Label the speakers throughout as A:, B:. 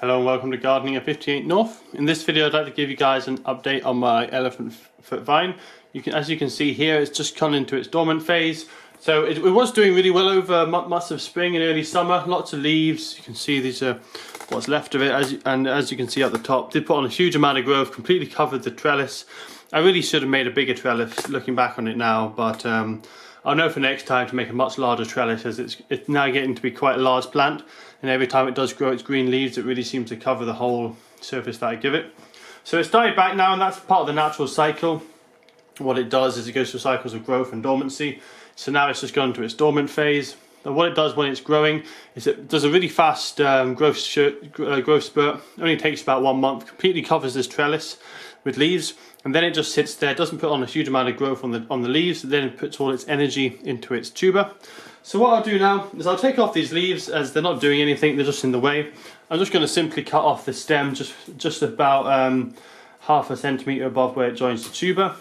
A: Hello and welcome to Gardening at 58 North. In this video I'd like to give you guys an update on my elephant foot vine. As you can see here, it's just gone into its dormant phase. So it was doing really well over much of spring and early summer. Lots of leaves. You can see these are what's left of it, as you can see at the top. Did put on a huge amount of growth, completely covered the trellis. I really should have made a bigger trellis looking back on it now, but I'll know for next time to make a much larger trellis, as it's now getting to be quite a large plant, and every time it does grow its green leaves it really seems to cover the whole surface that I give it. So it's died back now, and that's part of the natural cycle. What it does is it goes through cycles of growth and dormancy. So now it's just gone into its dormant phase. And what it does when it's growing is it does a really fast growth spurt. Only takes about 1 month, completely covers this trellis with leaves, and then it just sits there. It doesn't put on a huge amount of growth on the leaves, then it puts all its energy into its tuber. So what I'll do now is I'll take off these leaves, as they're not doing anything, they're just in the way. I'm just going to simply cut off the stem just about half a centimetre above where it joins the tuber.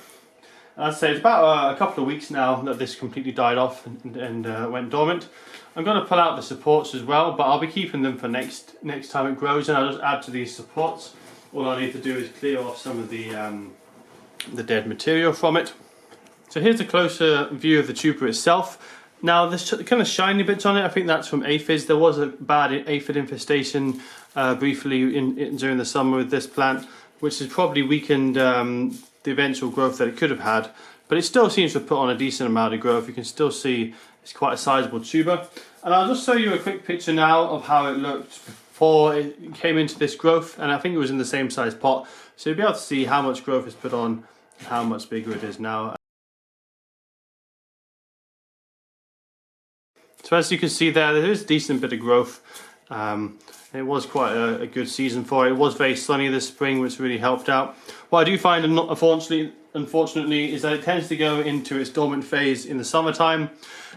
A: As I say, it's about a couple of weeks now that this completely died off and went dormant. I'm going to pull out the supports as well, but I'll be keeping them for next time it grows, and I'll just add to these supports. All I need to do is clear off some of the dead material from it. So here's a closer view of the tuber itself. Now there's kind of shiny bits on it. I think that's from aphids. There was a bad aphid infestation briefly during the summer with this plant, which has probably weakened the eventual growth that it could have had, but it still seems to have put on a decent amount of growth. You can still see it's quite a sizable tuber. And I'll just show you a quick picture now of how it looked before it came into this growth, and I think it was in the same size pot, so you'll be able to see how much growth is put on and how much bigger it is now. So as you can see there is a decent bit of growth. It was quite a good season for it. It was very sunny this spring, which really helped out. What I do find, unfortunately, is that it tends to go into its dormant phase in the summertime.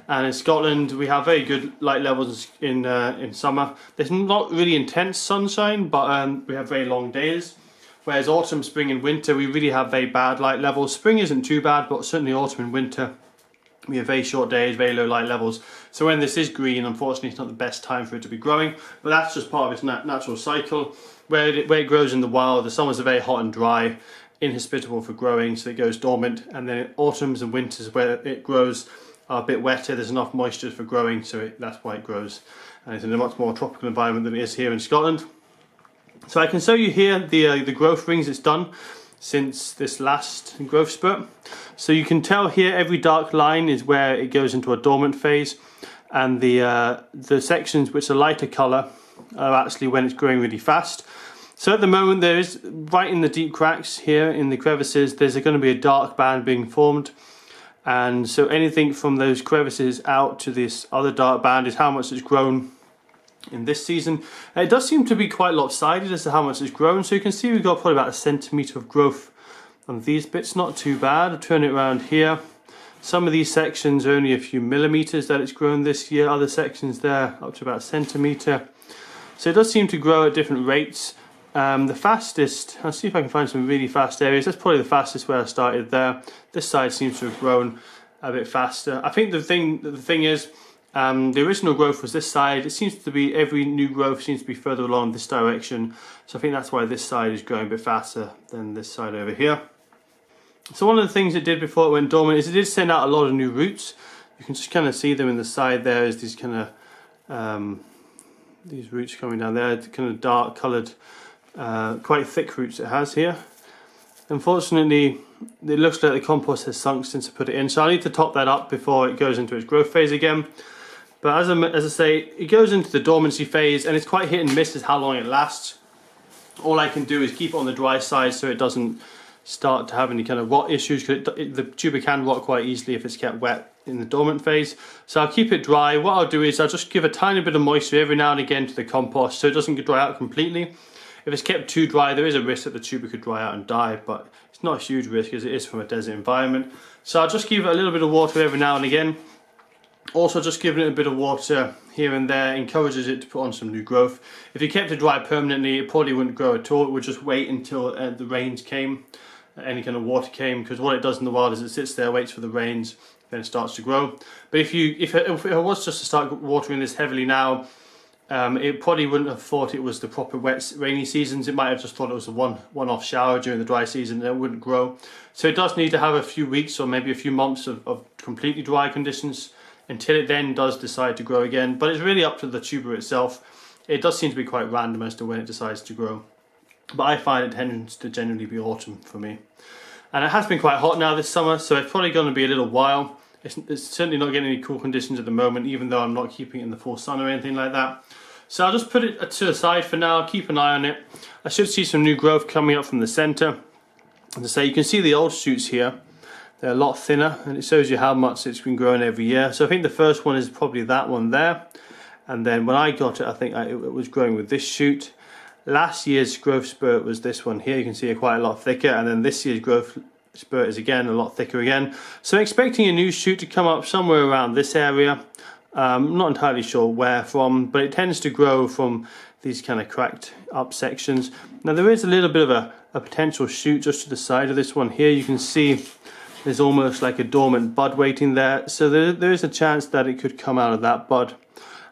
A: And in Scotland, we have very good light levels in summer. There's not really intense sunshine, but we have very long days. Whereas autumn, spring and winter, we really have very bad light levels. Spring isn't too bad, but certainly autumn and winter, we have very short days, very low light levels. So when this is green, unfortunately, it's not the best time for it to be growing. But that's just part of its natural cycle. Where it grows in the wild, the summers are very hot and dry, inhospitable for growing, so it goes dormant. And then autumns and winters, where it grows, are a bit wetter. There's enough moisture for growing, so that's why it grows. And it's in a much more tropical environment than it is here in Scotland. So I can show you here the growth rings it's done since this last growth spurt. So you can tell here every dark line is where it goes into a dormant phase, and the sections which are lighter colour are actually when it's growing really fast. So at the moment there is, right in the deep cracks here in the crevices, there's going to be a dark band being formed, and so anything from those crevices out to this other dark band is how much it's grown in this season. It does seem to be quite lopsided as to how much it's grown, so you can see we've got probably about 1 centimetre of growth on these bits. Not too bad. I'll turn it around here. Some of these sections are only a few millimetres that it's grown this year, other sections there up to about 1 centimetre. So it does seem to grow at different rates. The fastest, I'll see if I can find some really fast areas. That's probably the fastest where I started there. This side seems to have grown a bit faster. I think the thing is, the original growth was this side. It seems to be, every new growth seems to be further along this direction. So I think that's why this side is growing a bit faster than this side over here. So one of the things it did before it went dormant is it did send out a lot of new roots. You can just kind of see them in the side there as these kind of these roots coming down there, kind of dark coloured, quite thick roots it has here. Unfortunately, it looks like the compost has sunk since I put it in, so I need to top that up before it goes into its growth phase again. But as I say, it goes into the dormancy phase, and it's quite hit and miss as how long it lasts. All I can do is keep it on the dry side so it doesn't start to have any kind of rot issues, because the tuber can rot quite easily if it's kept wet in the dormant phase. So I'll keep it dry. What I'll do is I'll just give a tiny bit of moisture every now and again to the compost so it doesn't dry out completely. If it's kept too dry, there is a risk that the tuber could dry out and die, but it's not a huge risk as it is from a desert environment. So I'll just give it a little bit of water every now and again. Also, just giving it a bit of water here and there encourages it to put on some new growth. If you kept it dry permanently, it probably wouldn't grow at all. It would just wait until the rains came, any kind of water came, because what it does in the wild is it sits there, waits for the rains, then it starts to grow. But if it was just to start watering this heavily now, it probably wouldn't have thought it was the proper wet rainy seasons. It might have just thought it was a one-off shower during the dry season, and it wouldn't grow. So it does need to have a few weeks or maybe a few months of completely dry conditions until it then does decide to grow again. But it's really up to the tuber itself. It does seem to be quite random as to when it decides to grow, but I find it tends to generally be autumn for me. And it has been quite hot now this summer, so it's probably going to be a little while. It's certainly not getting any cool conditions at the moment, even though I'm not keeping it in the full sun or anything like that. So I'll just put it to the side for now, keep an eye on it. I should see some new growth coming up from the centre. As I say, you can see the old shoots here. They're a lot thinner, and it shows you how much it's been growing every year. So I think the first one is probably that one there. And then when I got it, I think it was growing with this shoot. Last year's growth spurt was this one here. You can see it quite a lot thicker, and then this year's growth spurt is again a lot thicker again. So I'm expecting a new shoot to come up somewhere around this area. I'm not entirely sure where from, but it tends to grow from these kind of cracked up sections. Now there is a little bit of a potential shoot just to the side of this one here. You can see there's almost like a dormant bud waiting there. So there is a chance that it could come out of that bud.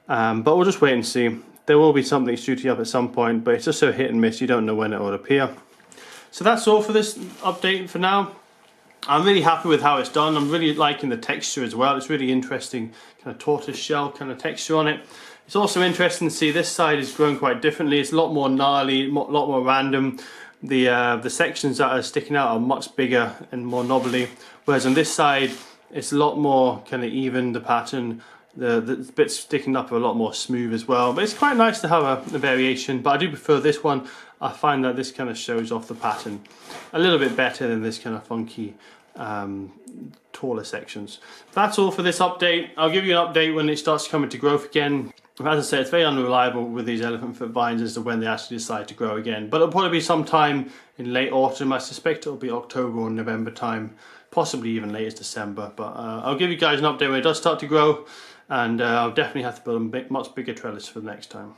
A: But we'll just wait and see. There will be something shooting up at some point, but it's just so hit and miss, you don't know when it will appear. So that's all for this update for now. I'm really happy with how it's done. I'm really liking the texture as well. It's really interesting, kind of tortoise shell kind of texture on it. It's also interesting to see this side is growing quite differently. It's a lot more gnarly, a lot more random. The sections that are sticking out are much bigger and more knobbly, whereas on this side it's a lot more kind of even, the pattern. The bits sticking up are a lot more smooth as well, but it's quite nice to have a variation. But I do prefer this one. I find that this kind of shows off the pattern a little bit better than this kind of funky taller sections. That's all for this update. I'll give you an update when it starts coming to growth again. As I said, it's very unreliable with these elephant foot vines as to when they actually decide to grow again, but it'll probably be sometime in late autumn. I suspect it'll be October or November time, possibly even late as December, but I'll give you guys an update when it does start to grow. And I'll definitely have to build a much bigger trellis for the next time.